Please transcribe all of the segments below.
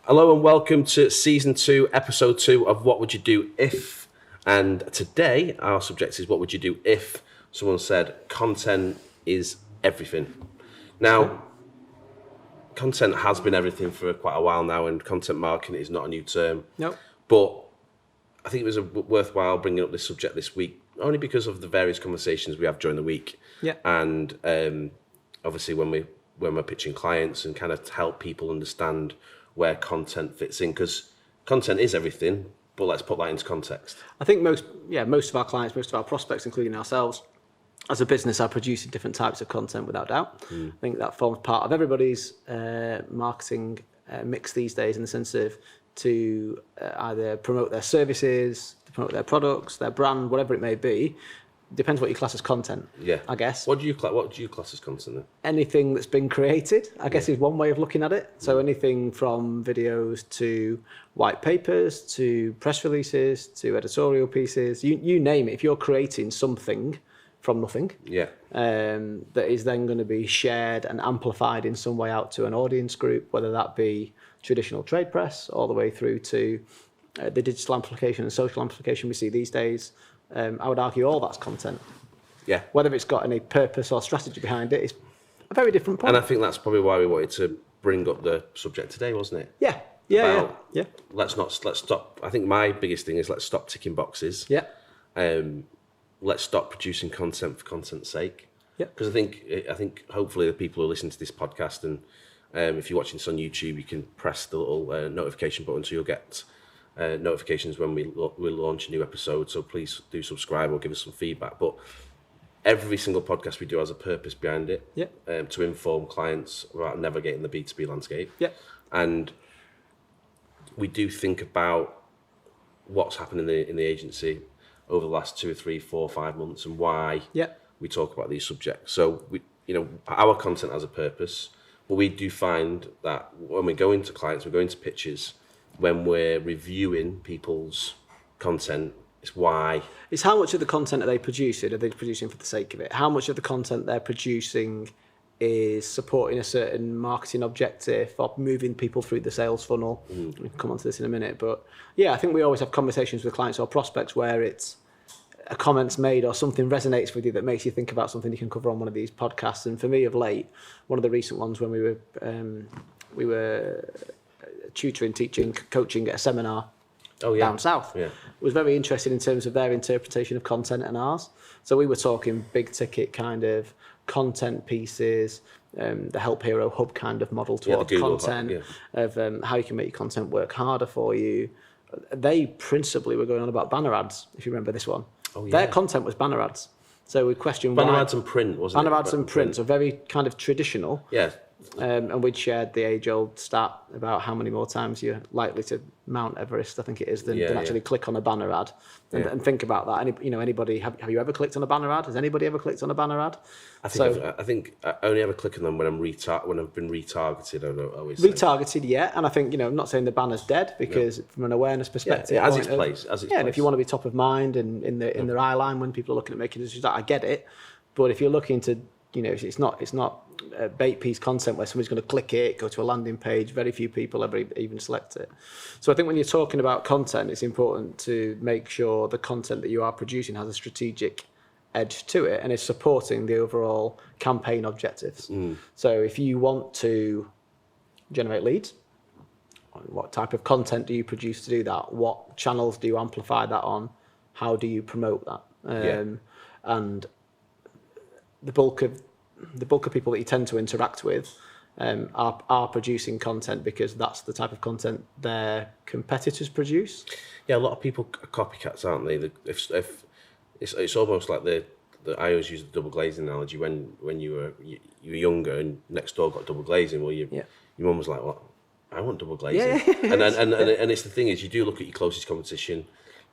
Hello and welcome to Season 2, Episode 2 of What Would You Do If? And today our subject is what would you do if someone said content is everything? Now, content has been everything for quite a while now, and content marketing is not a new term. No. But I think it was worthwhile bringing up this subject this week, only because of the various conversations we have during the week. Yeah. And obviously when we're pitching clients and kind of help people understand where content fits in, because content is everything, but let's put that into context. I think most of our clients, most of our prospects, including ourselves, as a business, are producing different types of content without doubt. I think that forms part of everybody's marketing mix these days, in the sense of to either promote their services, to promote their products, their brand, whatever it may be. Depends what you class as content. Yeah, I guess. What do you class as content then? Anything that's been created, I guess, is one way of looking at it. So anything from videos to white papers to press releases to editorial pieces, you name it. If you're creating something from nothing, that is then going to be shared and amplified in some way out to an audience group, whether that be traditional trade press all the way through to the digital amplification and social amplification we see these days. I would argue all that's content. Yeah. Whether it's got any purpose or strategy behind it is a very different point. And I think that's probably why we wanted to bring up the subject today, wasn't it? Yeah. Let's stop. I think my biggest thing is let's stop ticking boxes. Yeah. Let's stop producing content for content's sake. Yeah. Because I think hopefully the people who listen to this podcast, and if you're watching this on YouTube, you can press the little notification button so you'll get notifications when we launch a new episode. So please do subscribe or give us some feedback. But every single podcast we do has a purpose behind it. Yeah. To inform clients about navigating the B2B landscape. Yeah. And we do think about what's happened in the agency over the last 2 or 3, 4, 5 months, and why we talk about these subjects. So our content has a purpose, but we do find that when we go into clients, we go into pitches, when we're reviewing people's content, it's how much of the content are they producing? Are they producing for the sake of it? How much of the content they're producing is supporting a certain marketing objective or moving people through the sales funnel? We can come on to this in a minute, but I think we always have conversations with clients or prospects where it's a comment's made or something resonates with you that makes you think about something you can cover on one of these podcasts. And for me, of late, one of the recent ones when we were tutoring, teaching, coaching at a seminar down south, was very interested in terms of their interpretation of content and ours. So we were talking big ticket kind of content pieces, the Help Hero Hub kind of model towards content, of how you can make your content work harder for you. They principally were going on about banner ads, if you remember this one. Their content was banner ads. So we questioned banner ads and print, wasn't it? Banner ads and print, so very kind of traditional. Yeah. And we'd shared the age-old stat about how many more times you're likely to Mount Everest, I think it is, than actually click on a banner ad and think about that. Anybody, have you ever clicked on a banner ad? Has anybody ever clicked on a banner ad? I think I only ever click on them when I've been retargeted. I always retargeted, and I think I'm not saying the banner's dead, because from an awareness perspective, as its place, and if you want to be top of mind and in their eye line when people are looking at making decisions, I get it. But if you're looking to, it's not a bait piece content where somebody's going to click it, go to a landing page, very few people ever even select it. So I think when you're talking about content, it's important to make sure the content that you are producing has a strategic edge to it and is supporting the overall campaign objectives. So if you want to generate leads, what type of content do you produce to do that? What channels do you amplify that on? How do you promote that? And the bulk of people that you tend to interact with are producing content because that's the type of content their competitors produce. Yeah, a lot of people are copycats, aren't they? If it's almost like I always use the double glazing analogy. When you were younger and next door got double glazing, well, your mum was like, "What? I want double glazing." And it's the thing is, you do look at your closest competition,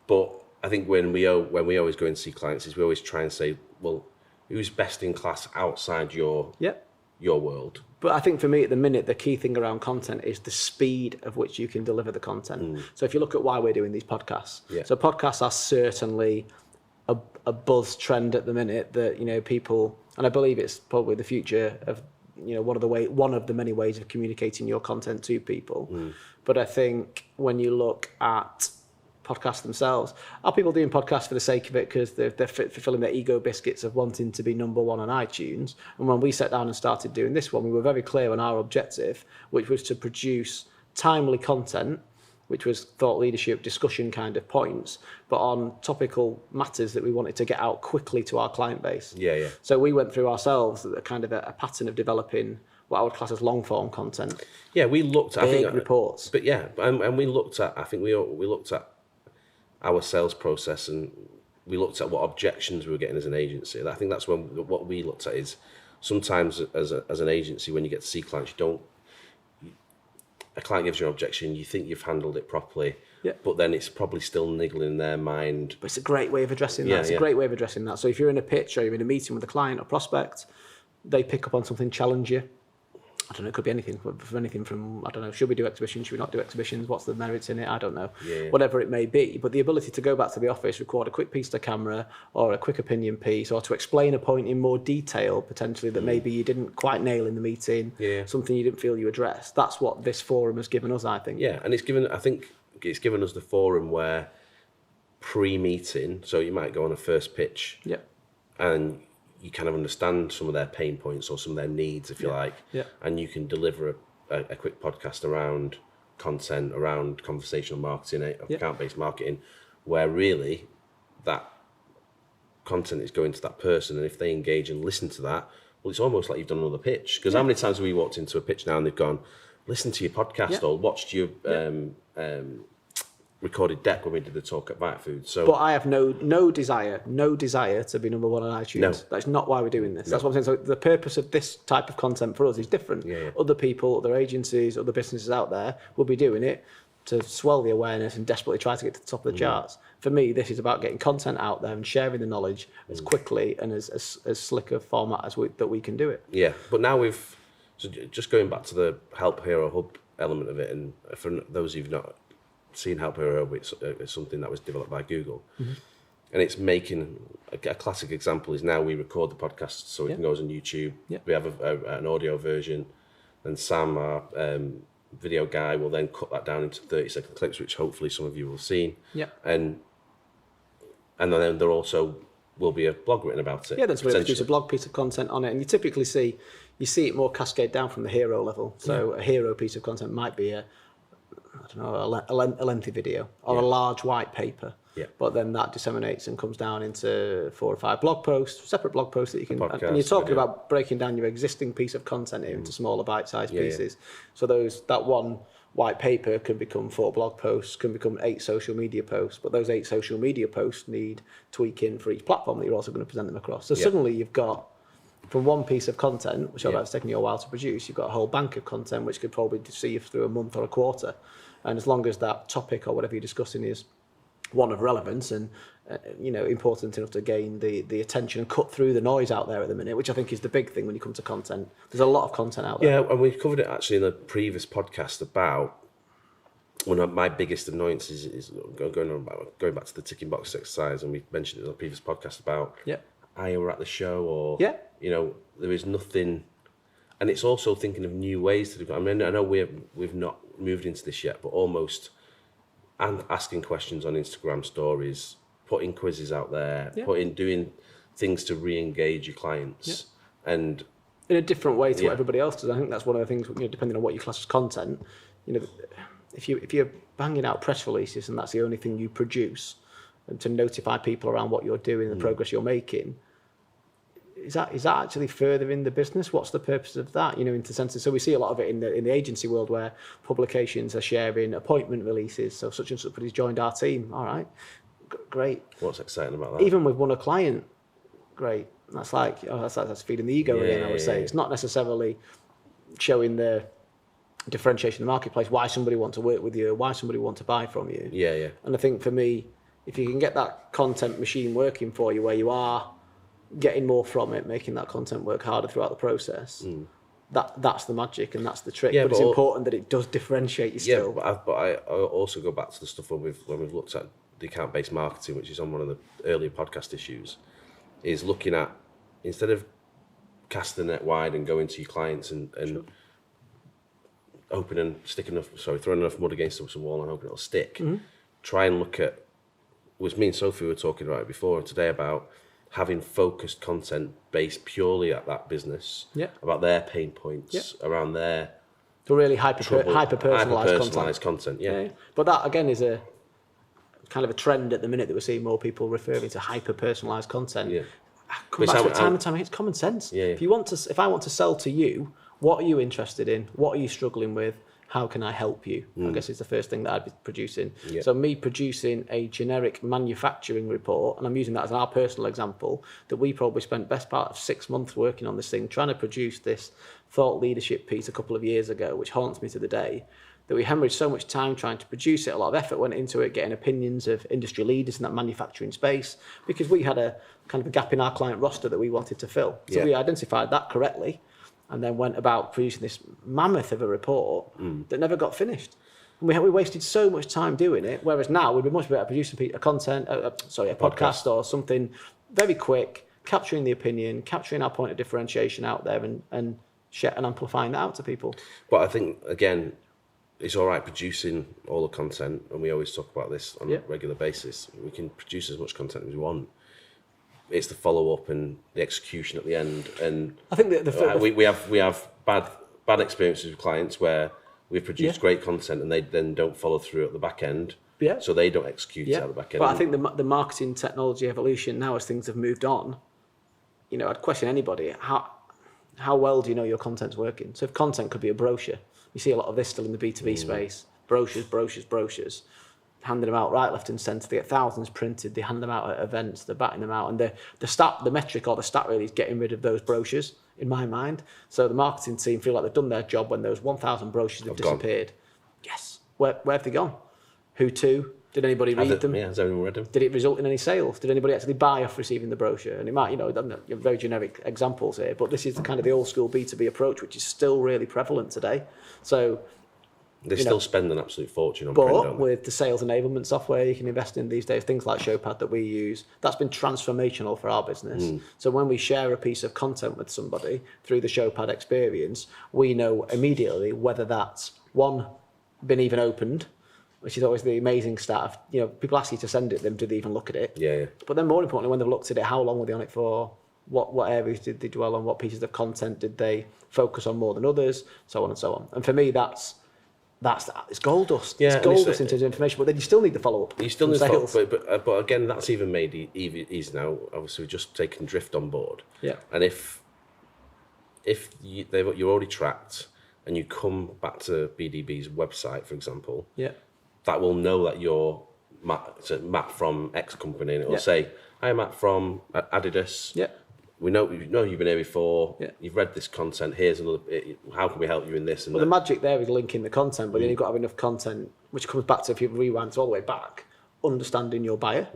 but I think when we always go and see clients, is we always try and say, well, who's best in class outside your world? But I think for me at the minute, the key thing around content is the speed of which you can deliver the content. So if you look at why we're doing these podcasts, so podcasts are certainly a buzz trend at the minute that people, and I believe it's probably the future of one of the many ways of communicating your content to people. But I think when you look at podcasts themselves, are people doing podcasts for the sake of it because they're fulfilling their ego biscuits of wanting to be number one on iTunes? And when we sat down and started doing this one, we were very clear on our objective, which was to produce timely content, which was thought leadership discussion kind of points, but on topical matters that we wanted to get out quickly to our client base. Yeah. So we went through ourselves a kind of a pattern of developing what I would class as long form content. Yeah, we looked at big reports. But yeah, and we looked at, I think we looked at our sales process, and we looked at what objections we were getting as an agency. And I think that's when what we looked at is sometimes as an agency, when you get to see clients, a client gives you an objection, you think you've handled it properly, but then it's probably still niggling in their mind. But it's a great way of addressing that. It's a great way of addressing that. So if you're in a pitch or you're in a meeting with a client or prospect, they pick up on something, challenge you. I don't know, it could be anything from, I don't know, should we do exhibitions, should we not do exhibitions, what's the merits in it, I don't know, whatever it may be. But the ability to go back to the office, record a quick piece to camera or a quick opinion piece, or to explain a point in more detail, potentially, that maybe you didn't quite nail in the meeting, something you didn't feel you addressed. That's what this forum has given us, I think. Yeah, and it's given us the forum where pre-meeting, so you might go on a first pitch, and you kind of understand some of their pain points or some of their needs, if you like, and you can deliver a quick podcast around content, around conversational marketing, account-based marketing, where really that content is going to that person, and if they engage and listen to that, well, it's almost like you've done another pitch. Because how many times have we walked into a pitch now and they've gone, listen to your podcast or watched your recorded deck when we did the talk at Bite Food. So, but I have no desire to be number one on iTunes. No. That's not why we're doing this. No. That's what I'm saying. So the purpose of this type of content for us is different. Other people, other agencies, other businesses out there will be doing it to swell the awareness and desperately try to get to the top of the charts. For me, this is about getting content out there and sharing the knowledge as quickly and as slick a format as that we can do it. Yeah, but now so just going back to the Help Hero Hub element of it, and for those who've not seen Help Hero Hub, it's something that was developed by Google. And it's making a classic example is now we record the podcast so it can go on YouTube. We have an audio version, and Sam, our video guy, will then cut that down into 30-second clips, which hopefully some of you will have seen. And then there also will be a blog written about it. There's a blog piece of content on it, and you typically see it more cascade down from the hero level. So a hero piece of content might be a lengthy video or a large white paper. But then that disseminates and comes down into 4 or 5 blog posts, separate blog posts that you can. Podcast, and you're talking about breaking down your existing piece of content into smaller bite-sized pieces. So that one white paper can become 4 blog posts, can become 8 social media posts. But those 8 social media posts need tweaking for each platform that you're also going to present them across. So suddenly you've got, from one piece of content, which it's taken you a while to produce, you've got a whole bank of content which could probably see you through a month or a quarter. And as long as that topic or whatever you're discussing is one of relevance and important enough to gain the attention and cut through the noise out there at the minute, which I think is the big thing when you come to content. There's a lot of content out there. Yeah, and we covered it actually in a previous podcast about one of my biggest annoyances is going back to the ticking box exercise, and we mentioned it in a previous podcast about I were at the show, or there is nothing. And it's also thinking of new ways to do it. I mean, I know we've not moved into this yet, but almost and asking questions on Instagram stories, putting quizzes out there, doing things to re-engage your clients, and in a different way to what everybody else does. I think that's one of the things. Depending on what you class as content, if you're banging out press releases and that's the only thing you produce, and to notify people around what you're doing and the progress you're making. Is that actually furthering the business? What's the purpose of that? In the sense, so we see a lot of it in the agency world where publications are sharing appointment releases. So such and such has joined our team. All right, great. What's exciting about that? Even with one a client, great. That's that's feeding the ego again. I would say it's not necessarily showing the differentiation in the marketplace. Why somebody wants to work with you? Why somebody wants to buy from you? Yeah. And I think for me, if you can get that content machine working for you, where you are getting more from it, making that content work harder throughout the process, that's the magic and that's the trick. But it's important that it does differentiate you still. But I also go back to the stuff when we've looked at the account-based marketing, which is on one of the earlier podcast issues, is looking at, instead of cast the net wide and go into your clients and Sure. throwing enough mud against the wall and hoping it'll stick. Mm-hmm. Try and look at, was me and Sophie were talking about it before today about having focused content based purely at that business, about their pain points, around their So really hyper-personalised content. Yeah. But that, again, is a kind of a trend at the minute that we're seeing more people referring to hyper-personalised content. Yeah. Come back to it time and time again, it's common sense. Yeah. If I want to sell to you, what are you interested in? What are you struggling with? How can I help you? I guess is the first thing that I'd be producing. Yeah. So me producing a generic manufacturing report, and I'm using that as our personal example, that we probably spent best part of 6 months working on this thing, trying to produce this thought leadership piece a couple of years ago, which haunts me to the day, that we hemorrhaged so much time trying to produce it, a lot of effort went into it, getting opinions of industry leaders in that manufacturing space, because we had a kind of a gap in our client roster that we wanted to fill. So we identified that correctly, and then went about producing this mammoth of a report that never got finished. And we wasted so much time doing it, whereas now we'd be much better at producing a podcast or something very quick, capturing the opinion, capturing our point of differentiation out there and amplifying that out to people. But I think, again, it's all right producing all the content, and we always talk about this on a regular basis. We can produce as much content as we want. It's the follow-up and the execution at the end. And I think that we have bad experiences with clients where we've produced great content and they then don't follow through at the back end. Yeah. So they don't execute it at the back end. But I think the marketing technology evolution now, as things have moved on, I'd question anybody, how well do you know your content's working? So if content could be a brochure, you see a lot of this still in the B2B space, brochures, handing them out right, left and centre. They get thousands printed, they hand them out at events, they're batting them out. And the metric or the stat really is getting rid of those brochures, in my mind. So the marketing team feel like they've done their job when those 1,000 brochures have disappeared. Gone. Yes. Where have they gone? Who to? Did anybody read them? Yeah, has anyone read them? Did it result in any sales? Did anybody actually buy off receiving the brochure? And it might, very generic examples here, but this is the old school B2B approach, which is still really prevalent today. So they still spend an absolute fortune on print, don't they? But with the sales enablement software you can invest in these days, things like Showpad that we use, that's been transformational for our business. So when we share a piece of content with somebody through the Showpad experience, we know immediately whether that's, one, been even opened, which is always the amazing stat of, people ask you to send it, them, do they even look at it? Yeah. But then more importantly, when they've looked at it, how long were they on it for? What areas did they dwell on? What pieces of content did they focus on more than others? So on and so on. And for me, that's it's gold dust. Yeah, it's gold dust in terms of information, but then you still need the follow-up. You still need the follow-up, but again, that's even made easy now. Obviously, we've just taken Drift on board. Yeah. And if you're already tracked and you come back to BDB's website, for example, that will know that you're Matt from X company, and it will say, "Hi, Matt from Adidas. Yeah. We know you've been here before. Yeah. You've read this content. Here's another. How can we help you in this?" And the magic there is linking the content, but then you've got to have enough content, which comes back to, if you rewind all the way back, understanding your buyer,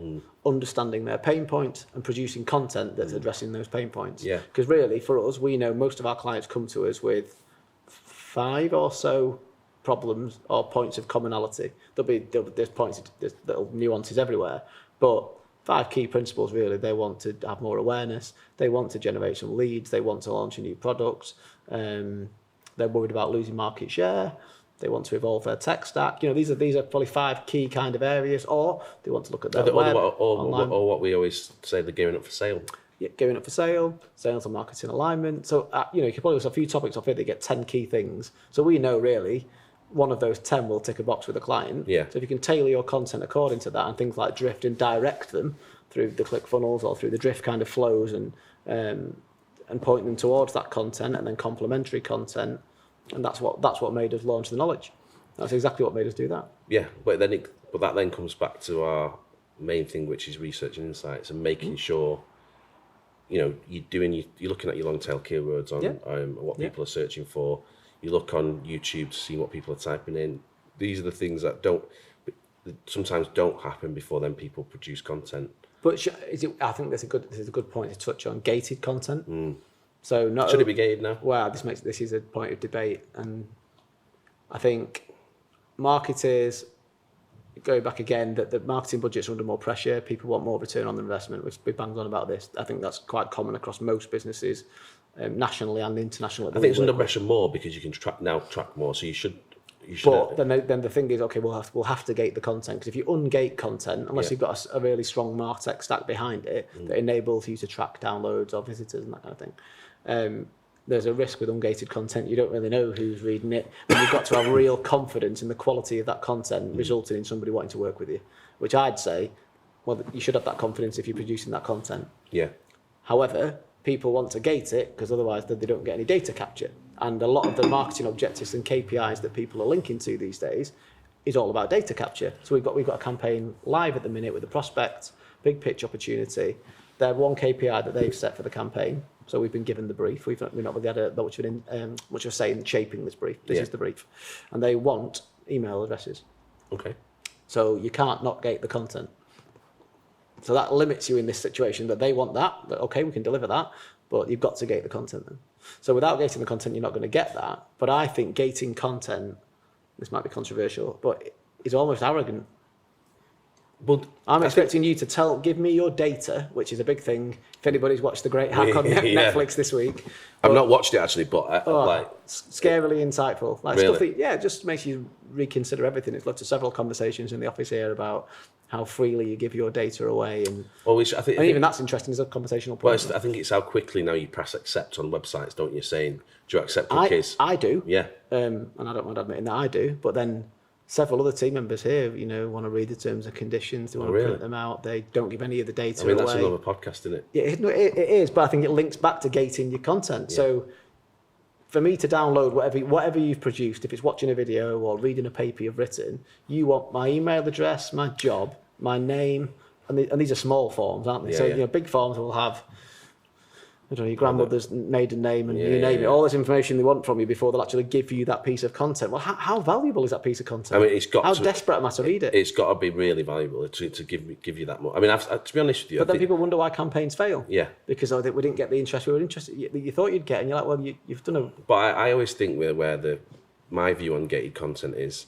understanding their pain points, and producing content that's addressing those pain points. Yeah. Because really, for us, we know most of our clients come to us with 5 or so problems or points of commonality. There's little nuances everywhere, but 5 key principles really. They want to have more awareness, they want to generate some leads, they want to launch a new product, they're worried about losing market share, they want to evolve their tech stack. These are probably 5 key kind of areas, or they want to look at their web, online. Or what we always say, they're gearing up for sale. Yeah, gearing up for sale, sales and marketing alignment. So, you can probably list a few topics off here that get 10 key things. So we know really one of those 10 will tick a box with a client. Yeah. So if you can tailor your content according to that, and things like Drift, and direct them through the click funnels or through the Drift kind of flows, and point them towards that content, and then complementary content, and that's what made us launch the knowledge. That's exactly what made us do that. Yeah, but that then comes back to our main thing, which is research and insights, and making sure you're looking at your long tail keywords on what people are searching for. You look on YouTube to see what people are typing in. These are the things that sometimes don't happen before then people produce content. But I think this is a good point to touch on gated content. So should it be gated now? Well, this is a point of debate, and I think marketers, going back again, that the marketing budgets are under more pressure. People want more return on the investment, which we banged on about this. I think that's quite common across most businesses. nationally and internationally. I think it's under pressure more because you can track more. So you should. But then the thing is, okay, we'll have to gate the content, because if you ungate content, unless you've got a really strong MarTech stack behind it that enables you to track downloads or visitors and that kind of thing, there's a risk with ungated content. You don't really know who's reading it, and you've got to have real confidence in the quality of that content resulting in somebody wanting to work with you, which I'd say, well, you should have that confidence if you're producing that content. Yeah. However, people want to gate it because otherwise they don't get any data capture. And a lot of the marketing objectives and KPIs that people are linking to these days is all about data capture. So we've got a campaign live at the minute with a prospect, big pitch opportunity. Their one KPI that they've set for the campaign. So we've been given the brief. We've not really had much of a say in shaping this brief. This is the brief, and they want email addresses. Okay. So you can't not gate the content. So that limits you in this situation, that they want that okay, we can deliver that, but you've got to gate the content then. So without gating the content, you're not going to get that. But I think gating content, this might be controversial, but it's almost arrogant. But I'm expecting you to give me your data, which is a big thing. If anybody's watched The Great Hack on Netflix this week. I've not watched it actually, but scarily insightful. Like really? Stuff that, it just makes you reconsider everything. It's led to several conversations in the office here about how freely you give your data away, and even that's interesting as a conversational point. Well, I think it's how quickly now you press accept on websites, don't you? Saying, do you accept cookies? I do. Yeah. And I don't mind admitting that I do. But then several other team members here, want to read the terms and conditions. They want to print them out. They don't give any of the data away. That's another podcast, isn't it? Yeah, it is. But I think it links back to gating your content. Yeah. So for me to download whatever you've produced, if it's watching a video or reading a paper you've written, you want my email address, my job, my name, and these are small forms, aren't they? Yeah, so big forms will have, I don't know, your grandmother's maiden name and you name it, all this information they want from you before they'll actually give you that piece of content. Well, how valuable is that piece of content? How desperate am I to read it? It's got to be really valuable to give you that more. To be honest with you, but then people wonder why campaigns fail. Yeah, because we didn't get the interest we were interested. You thought you'd get, and you're like, well, you've done a. But I always think where my view on gated content is,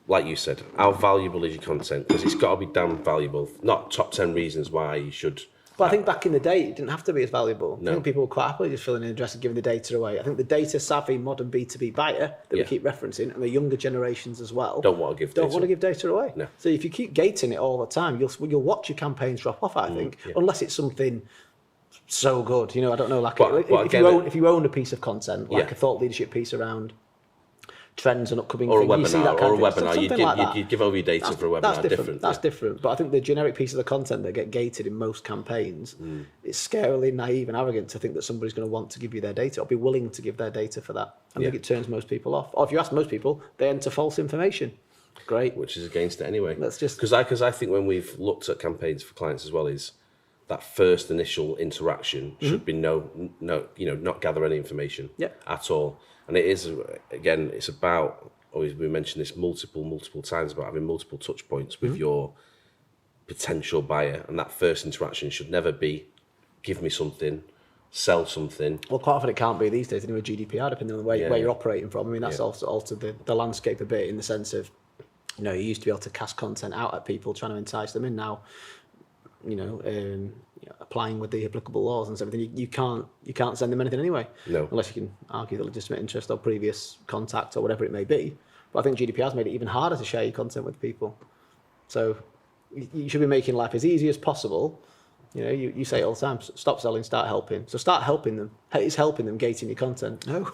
like you said, how valuable is your content? Because it's got to be damn valuable. Not top 10 reasons why you should. But I think back in the day, it didn't have to be as valuable. No. I think people were quite happily just filling in an address and giving the data away. I think the data-savvy modern B2B buyer that we keep referencing, and the younger generations as well, don't want to give data away. No. So if you keep gating it all the time, you'll watch your campaigns drop off, I think, unless it's something so good. I don't know, if you own a piece of content, like a thought leadership piece around trends and upcoming things. Or a webinar. You'd give over your data for a webinar. That's different. But I think the generic pieces of content that get gated in most campaigns, it's scarily naive and arrogant to think that somebody's going to want to give you their data or be willing to give their data for that. I think it turns most people off. Or if you ask most people, they enter false information. Great. Which is against it anyway. Because I think when we've looked at campaigns for clients as well, is that first initial interaction should be not gather any information at all. And it is, again, it's about, always we mentioned this multiple times, about having multiple touch points with your potential buyer. And that first interaction should never be, give me something, sell something. Well, quite often it can't be these days, anyway, GDPR, depending on where you're operating from. That's also altered the landscape a bit, in the sense of, you used to be able to cast content out at people, trying to entice them in. Now, applying with the applicable laws and everything, you can't send them anything anyway. No. Unless you can argue the legitimate interest or previous contact or whatever it may be. But I think GDPR's made it even harder to share your content with people. So you should be making life as easy as possible. You say it all the time, stop selling, start helping. So start helping them. It's helping them gating your content. No,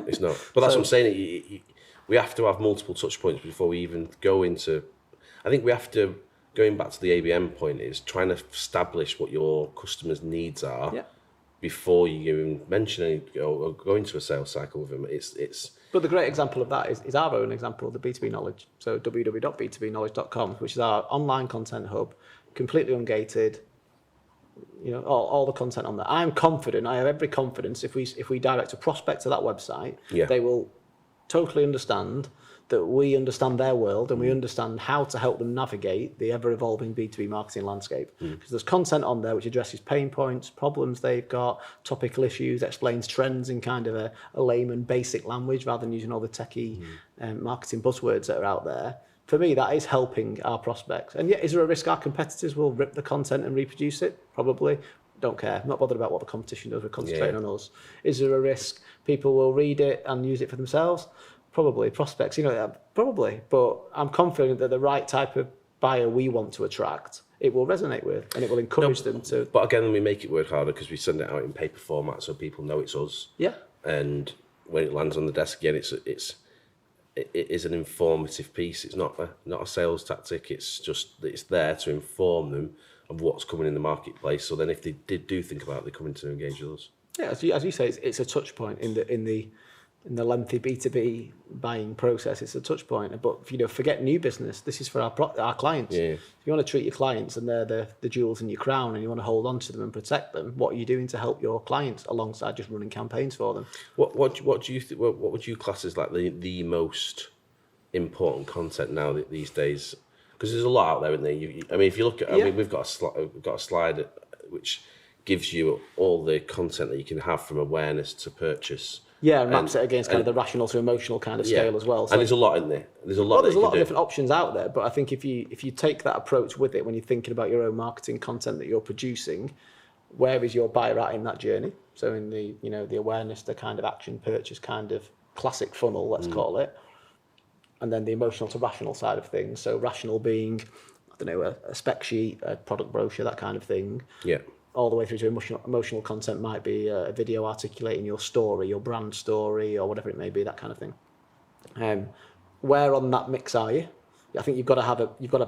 it's not. But that's what I'm saying. We have to have multiple touch points before we even go into. I think we have to. Going back to the ABM point, is trying to establish what your customers' needs are before you even mention any or go into a sales cycle with them. It's. But the great example of that is our own example of the B2B knowledge. So www.b2bknowledge.com, which is our online content hub, completely ungated. All the content on there. I have every confidence if we direct a prospect to that website, they will totally understand that we understand their world and we understand how to help them navigate the ever-evolving B2B marketing landscape. Because there's content on there which addresses pain points, problems they've got, topical issues, explains trends in kind of a layman basic language rather than using all the techie marketing buzzwords that are out there. For me, that is helping our prospects. And yet, is there a risk our competitors will rip the content and reproduce it? Probably. Don't care. I'm not bothered about what the competition does. We're concentrating on us. Is there a risk people will read it and use it for themselves? Probably. Prospects, probably. But I'm confident that the right type of buyer we want to attract, it will resonate with, and it will encourage them to. But again, we make it work harder because we send it out in paper format so people know it's us. Yeah. And when it lands on the desk again, it is an informative piece. It's not a sales tactic. It's there to inform them of what's coming in the marketplace. So then, if they do think about it, they're coming to engage with us. Yeah, as you say, it's a touch point in the lengthy B2B buying process. It's a touch point. But forget new business. This is for our clients. Yeah. If you want to treat your clients and they're the jewels in your crown, and you want to hold on to them and protect them, what are you doing to help your clients alongside just running campaigns for them? What do you think? What would you class as like the most important content now these days? Because there's a lot out there, isn't there? If you look at, we've got a slide which gives you all the content that you can have from awareness to purchase. Yeah, and maps it against kind of the rational to emotional kind of scale as well. So, and there's a lot in there. There's a lot of different options out there. But I think if you take that approach with it when you're thinking about your own marketing content that you're producing, where is your buyer at in that journey? So in the awareness, the kind of action purchase kind of classic funnel, let's call it. And then the emotional to rational side of things. So rational being, a spec sheet, a product brochure, that kind of thing. Yeah. All the way through to emotional content might be a video articulating your story, your brand story, or whatever it may be, that kind of thing. Where on that mix are you? I think you've got to have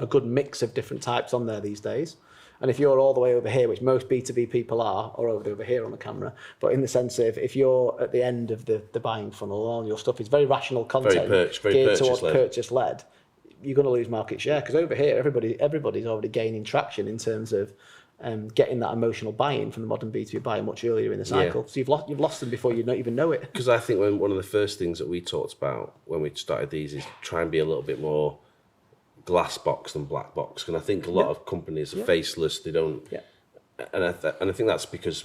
a good mix of different types on there these days. And if you're all the way over here, which most B2B people are, or over here on the camera, but in the sense of if you're at the end of the buying funnel, all your stuff is very rational content, very geared towards purchase-led, you're going to lose market share. Because over here, everybody's already gaining traction in terms of getting that emotional buy-in from the modern B2B buyer much earlier in the cycle. Yeah. So you've lost them before you don't even know it. Because I think one of the first things that we talked about when we started these is try and be a little bit more glass box than black box. And I think a lot of companies are faceless. They don't. Yeah. And I think that's because,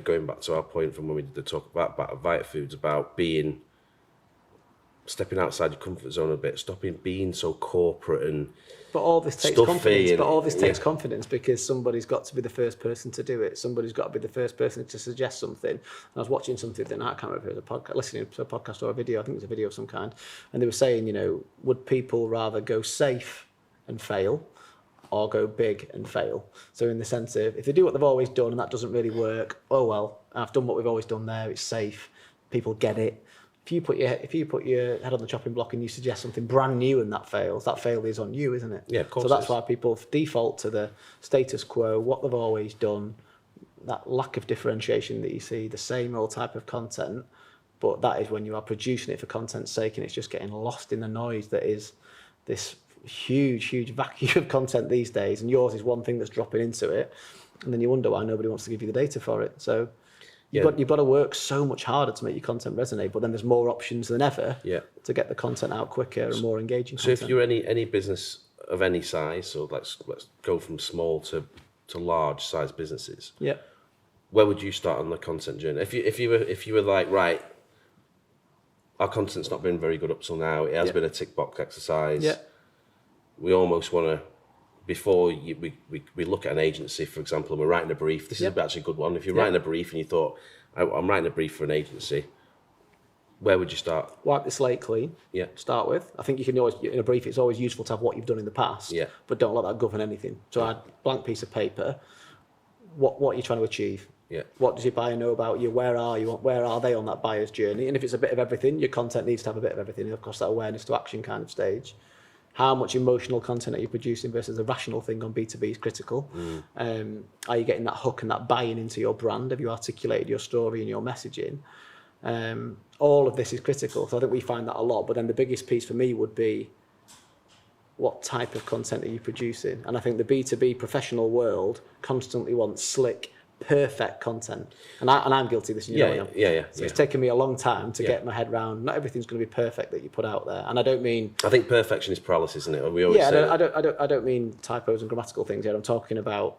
going back to our point from when we did the talk about Vita Foods, about stepping outside your comfort zone a bit, stopping being so corporate and But all this takes confidence. Confidence because somebody's got to be the first person to do it. Somebody's got to be the first person to suggest something. And I was watching something that I can't remember if it was a podcast, listening to a podcast or a video. I think it was a video of some kind. And they were saying, would people rather go safe and fail or go big and fail? So in the sense of if they do what they've always done and that doesn't really work, oh well, I've done what we've always done there. It's safe. People get it. If you put your head on the chopping block and you suggest something brand new and that fails, that failure is on you, isn't it? Yeah, of course. So that's why people default to the status quo, what they've always done, that lack of differentiation that you see, the same old type of content. But that is when you are producing it for content's sake and it's just getting lost in the noise that is this huge vacuum of content these days. And yours is one thing that's dropping into it. And then you wonder why nobody wants to give you the data for it. So you've got to work so much harder to make your content resonate, but then there's more options than ever to get the content out quicker and more engaging content. So if you're any business of any size, so let's go from small to large size businesses. Yeah. Where would you start on the content journey? If you were like, right, our content's not been very good up till now. It has been a tick box exercise. Yeah. We almost want to. Before we look at an agency, for example, and we're writing a brief. This is actually a good one. If you're writing a brief and you thought, I'm writing a brief for an agency, where would you start? Wipe the slate clean. Yeah. Start with. I think you can always, in a brief, it's always useful to have what you've done in the past. Yeah. But don't let that govern anything. So add blank piece of paper. What are you trying to achieve? Yeah. What does your buyer know about you? Where are you? Where are they on that buyer's journey? And if it's a bit of everything, your content needs to have a bit of everything. Of course, that awareness to action kind of stage. How much emotional content are you producing versus the rational thing on B2B is critical. Are you getting that hook and that buy-in into your brand? Have you articulated your story and your messaging? All of this is critical. So I think we find that a lot. But then the biggest piece for me would be what type of content are you producing? And I think the B2B professional world constantly wants slick, perfect content. And I'm guilty of this. And you know I am. Yeah. So it's taken me a long time to get my head around. Not everything's going to be perfect that you put out there. And I don't mean. I think perfection is paralysis, isn't it? We always say I don't mean typos and grammatical things here. I'm talking about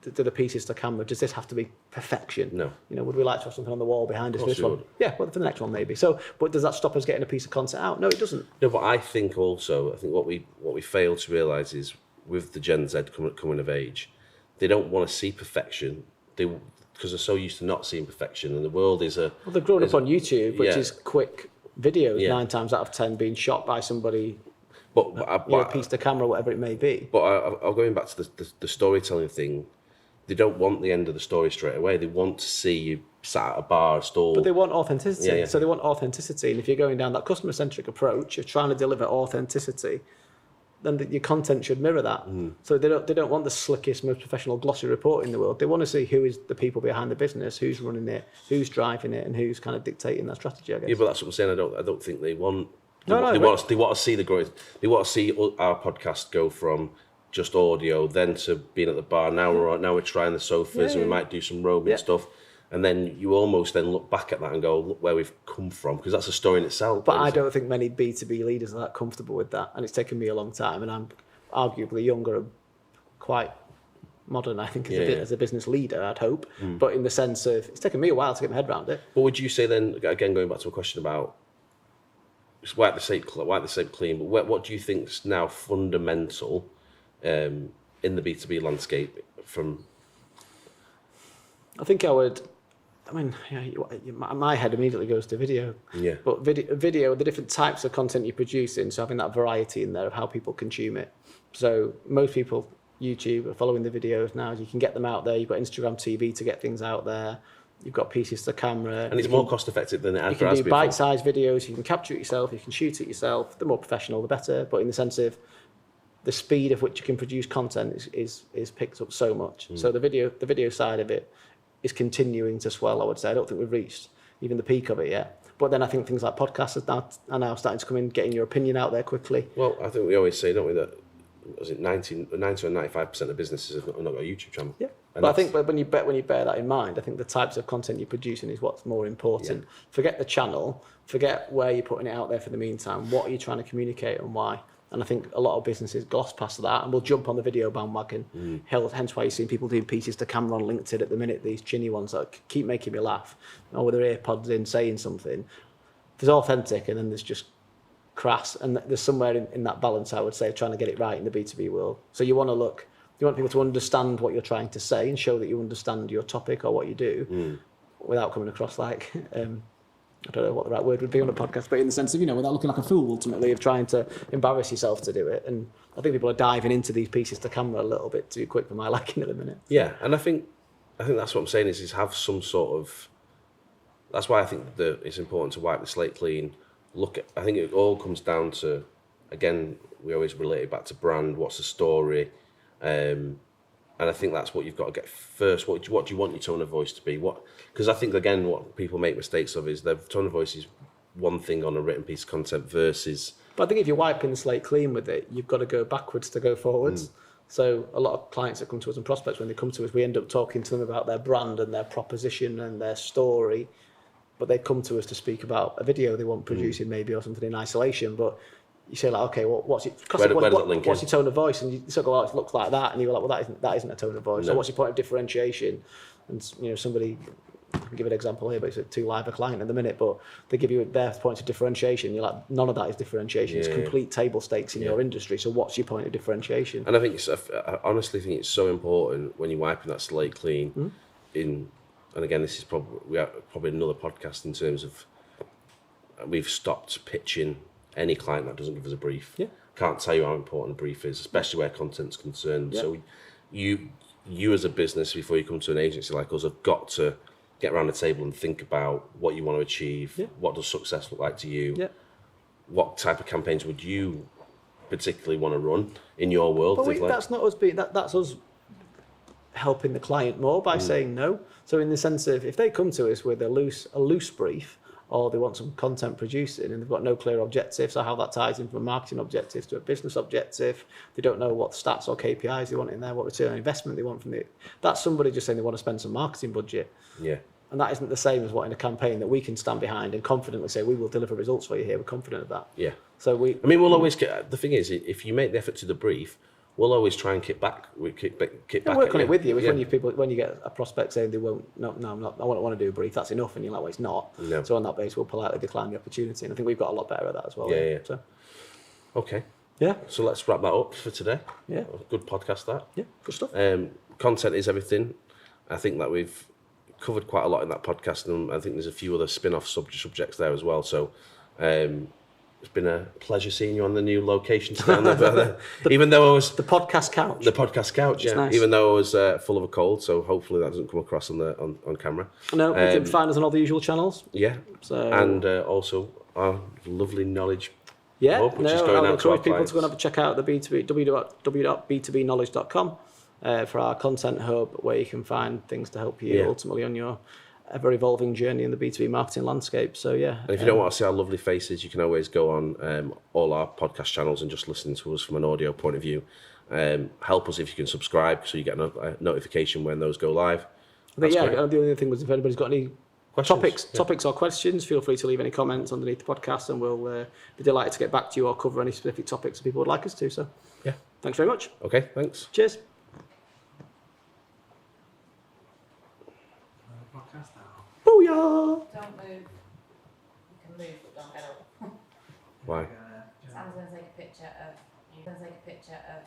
do the pieces to camera. Does this have to be perfection? No. Would we like to have something on the wall behind us for this one? Would. Yeah, well, for the next one maybe. So, but does that stop us getting a piece of content out? No, it doesn't. No, but I think what we fail to realise is with the Gen Z coming of age, they don't want to see perfection. because they're so used to not seeing perfection, and the world is a. Well, they're growing up on YouTube, which yeah. is quick videos, Yeah. 9 times out of 10 being shot by somebody, But a piece to camera, whatever it may be. But I'll going back to the storytelling thing. They don't want the end of the story straight away. They want to see you sat at a bar, stall. But they want authenticity. Yeah, yeah. So they want authenticity. And if you're going down that customer-centric approach of trying to deliver authenticity, then your content should mirror that. So they don't want the slickest, most professional, glossy report in the world. They want to see who is the people behind the business, who's running it, who's driving it, and who's kind of dictating that strategy, I guess. Yeah, but that's what I'm saying. I don't think they want. They No, want to see the growth. They want to see our podcast go from just audio, then to being at the bar. Now we're trying the sofas, and we might do some roaming stuff. And then you almost then look back at that and go, look where we've come from, because that's a story in itself. But I don't think many B2B leaders are that comfortable with that. And it's taken me a long time. And I'm arguably younger and quite modern, I think, as a business leader, I'd hope. But in the sense of, it's taken me a while to get my head around it. But would you say then, again, going back to a question about, just wipe the slate clean, but what do you think is now fundamental in the B2B landscape from... I think my head immediately goes to video. Yeah. But video, the different types of content you're producing, so having that variety in there of how people consume it. So most people, YouTube, are following the videos now. You can get them out there. You've got Instagram TV to get things out there. You've got pieces to camera. And it's more cost effective than it has been. You can do bite-sized videos. You can capture it yourself. You can shoot it yourself. The more professional, the better. But in the sense of the speed of which you can produce content is picked up so much. So the video side of it is continuing to swell, I would say. I don't think we've reached even the peak of it yet. But then I think things like podcasts are now starting to come in, getting your opinion out there quickly. Well, I think we always say, don't we, that was it 90 or 95% of businesses have not got a YouTube channel. Yeah. And but I think when you bear that in mind, I think the types of content you're producing is what's more important. Yeah. Forget the channel, forget where you're putting it out there for the meantime. What are you trying to communicate and why? And I think a lot of businesses gloss past that and will jump on the video bandwagon. Hence why you're seeing people doing pieces to camera on LinkedIn at the minute, these chinny ones that keep making me laugh. Or with their AirPods in saying something. There's authentic and then there's just crass. And there's somewhere in that balance, I would say, trying to get it right in the B2B world. So you want people to understand what you're trying to say and show that you understand your topic or what you do without coming across like... I don't know what the right word would be on a podcast, but in the sense of, without looking like a fool, ultimately, of trying to embarrass yourself to do it. And I think people are diving into these pieces to camera a little bit too quick for my liking at the minute. Yeah, and I think that's what I'm saying is have some sort of... That's why I think that it's important to wipe the slate clean. I think it all comes down to, again, we always relate it back to brand, what's the story, and I think that's what you've got to get first. What do you want your tone of voice to be? Because I think, again, what people make mistakes of is their tone of voice is one thing on a written piece of content versus... But I think if you're wiping the slate clean with it, you've got to go backwards to go forwards. So a lot of clients that come to us and prospects, when they come to us, we end up talking to them about their brand and their proposition and their story. But they come to us to speak about a video they want producing maybe or something in isolation. But you say like, okay, well, what's your tone of voice? And you sort of go, it looks like that, and you're like, well, that isn't a tone of voice. No. So what's your point of differentiation? And somebody, I can give an example here, but it's too live a client at the minute. But they give you their points of differentiation. You're like, none of that is differentiation. It's complete table stakes in your industry. So what's your point of differentiation? And I think I honestly think it's so important when you're wiping that slate clean. And again, this is probably another podcast in terms of we've stopped pitching any client that doesn't give us a brief. Yeah. Can't tell you how important a brief is, especially where content's concerned. Yeah. So you as a business, before you come to an agency like us, have got to get around the table and think about what you want to achieve. Yeah. What does success look like to you? Yeah. What type of campaigns would you particularly want to run in your world? But that's not us that's us helping the client more by saying no. So in the sense of, if they come to us with a loose brief, or they want some content producing and they've got no clear objective, so how that ties in from a marketing objective to a business objective, they don't know what stats or KPIs they want in there, what return on investment they want from it. That's somebody just saying they want to spend some marketing budget. Yeah. And that isn't the same as what in a campaign that we can stand behind and confidently say, we will deliver results for you here, we're confident of that. Yeah. So we'll always get, the thing is, if you make the effort to the brief, we'll always try and kick back. Work on it with you. When you get a prospect saying they won't, no, I'm not. I want to do a brief. That's enough, and you're like, well, it's not. No. So on that basis, we'll politely decline the opportunity. And I think we've got a lot better at that as well. Yeah. So. Okay. Yeah. So let's wrap that up for today. Yeah. Good podcast that. Yeah. Good stuff. Content is everything. I think that we've covered quite a lot in that podcast, and I think there's a few other spin-off subjects there as well. So it's been a pleasure seeing you on the new locations down there. Even though I was the podcast couch. Yeah. Nice. Even though I was full of a cold, so hopefully that doesn't come across on camera. No, you can find us on all the usual channels. Yeah. So and also our lovely knowledge. Yeah, hub, which is going I out to our encourage people clients. to go and have a check out the www.b2bknowledge.com for our content hub, where you can find things to help you ultimately on your ever-evolving journey in the B2B marketing landscape. So, yeah. And if you don't want to see our lovely faces, you can always go on all our podcast channels and just listen to us from an audio point of view. Help us if you can subscribe so you get a notification when those go live. But the only thing was, if anybody's got any questions, topics or questions, feel free to leave any comments underneath the podcast, and we'll be delighted to get back to you or cover any specific topics that people would like us to. So, yeah. Thanks very much. Okay, thanks. Cheers. Booyah! Don't move. You can move, but don't get up. Why? Sam's going to take a picture of